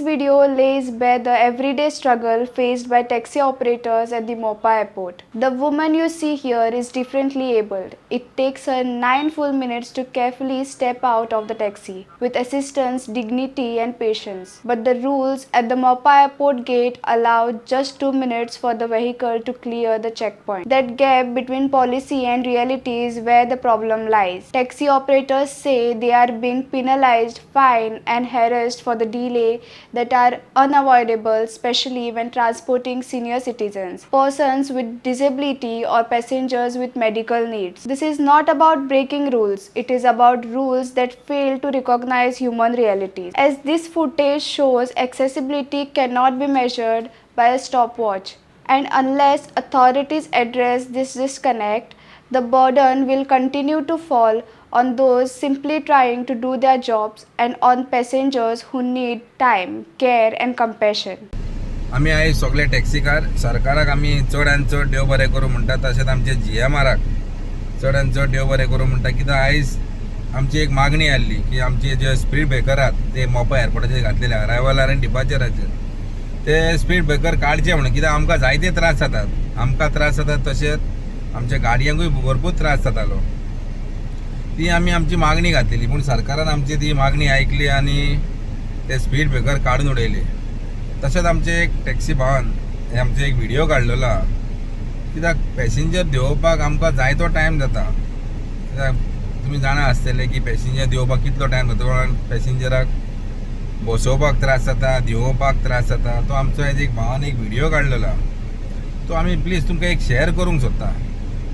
video lays bare the everyday struggle faced by taxi operators at the Mopa airport. The woman you see here is differently abled. It takes her 9 full minutes to carefully step out of the taxi with assistance, dignity and patience. But the rules at the Mopa airport gate allow just 2 minutes for the vehicle to clear the checkpoint. That gap between policy and reality is where the problem lies. Taxi operators say they are being penalized, fined and harassed for the delay that are unavoidable, especially when transporting senior citizens, persons with disability or passengers with medical needs. This is not about breaking rules, it is about rules that fail to recognize human realities. As this footage shows, accessibility cannot be measured by a stopwatch, and unless authorities address this disconnect, the burden will continue to fall on those simply trying to do their jobs and on passengers who need time, care and compassion. आम्ही आहे सगळे taxi car सरकाराक आम्ही चड चड देव बरें करूं म्हणटा तशेंच आमचे GMRक चड चड देव बरें करूं म्हणटा कित्याक आयज आमची एक मागणी आसली की आमचे जे स्पीड ब्रेकर आहात ते मोपा एअरपोर्टाचेर घातलेले अरायवल आनी डिपार्चराचेर ते स्पीड ब्रेकर काडचे म्हणून कित्याक आमकां जायते त्रास जातात तशेंच आमच्या गाडयांकूय भरपूर त्रास जातालो ती आमची मागणी घातलेली पूण सरकारान आमची ती मागणी ऐकली आणि ते स्पीड ब्रेकर काढून उडयले. तशेंच आमचे एक टॅक्सी भावान हे आमचे एक व्हिडिओ काडलेलो कित्याक पॅसेंजर देंवोवपाक आमकां जायतो टायम जाता. कित्याक तुमी जाणा आसतले की पॅसेंजर देंवोवपाक कितलो टायम जाता, पॅसेंजराक बसोवपाक त्रास जाता, देंवोवपाक त्रास जाता. तो आमचो हेज एक भावान एक व्हिडिओ काडलेलो तो आमी प्लीज तुमकां एक शेअर करूंक सोदता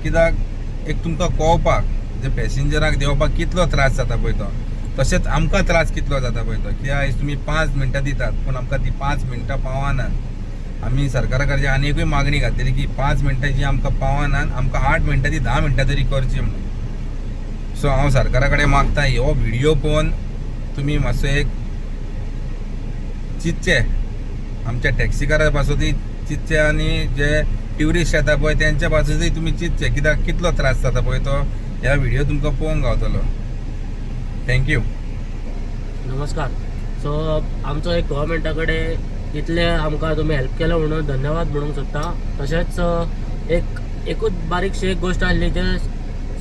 कित्याक एक तुमकां कळपाक जे पॅसेंजराक देंवोवपाक कितलो त्रास जाता पळय तो तशेंच आमकां त्रास कितलो जाता पळय तो. कित्याक आयज तुमी 5 मिनटां दितात पूण आमकां ती 5 मिनटां पावनात. आमी सरकारा कडच्यान आनीकूय मागणी घातलेली की 5 मिनटां जी आमकां पावनात आमकां 8 मिनटां ती 10 मिनटां तरी करची म्हणून. सो हांव सरकारा कडेन मागता हो व्हिडिओ पळोवन तुमी मातसो एक चिंतचे आमच्या टॅक्सीकारा पासून चिंतचे आनी जे ट्युरिस्ट येता पळय तेंच्या पासूनय तुमी चिंतचे कित्याक कितलो त्रास जाता पळय तो ह्या व्हिडिओ तुमकां पळोवंक गावतलो. थँक्यू. नमस्कार. सो आमचो एक गव्हर्मेंटा कडेन इतले आमकां तुमी हेल्प केलो म्हणून धन्यवाद म्हणूंक सोदता. तशेंच एकूच बारीकशी एक गोश्ट आसली जे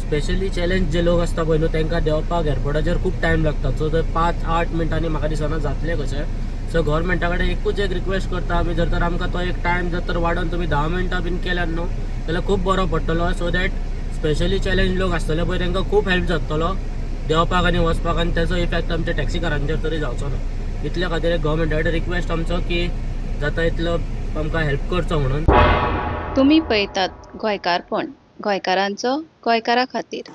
स्पेशली चॅलेंज जे लोक आसता पळय न्हू तांकां देंवपाक एअरपोर्टाचेर खूब टायम लागता. सो ते 5-8 मिनटांनी म्हाका दिसना जातले कशें. सो गव्हर्मेंटा कडेन एकूच एक रिक्वेस्ट करता आमी जर तर आमकां तो एक टायम जर तर वाडोवन तुमी 10 मिनटां बीन केल्यार न्हू जाल्यार खूब बरो पडटलो. सो दॅट स्पेशली चॅलेंज लोक आसतले पळय तांकां खूब हेल्प जातलो देंवपाक आनी वचपाक आनी तेजो इफेक्ट आमच्या टॅक्सीकारांचेर तरी जावचो ना. इतल्या खातीर एक गव्हर्मेंटा कडेन रिक्वेस्ट आमचो की जाता इतलो आमकां हेल्प करचो म्हणून. तुम्ही पळयतात गोंयकारपण, गोंयकारांचो गोंयकारा खातीर.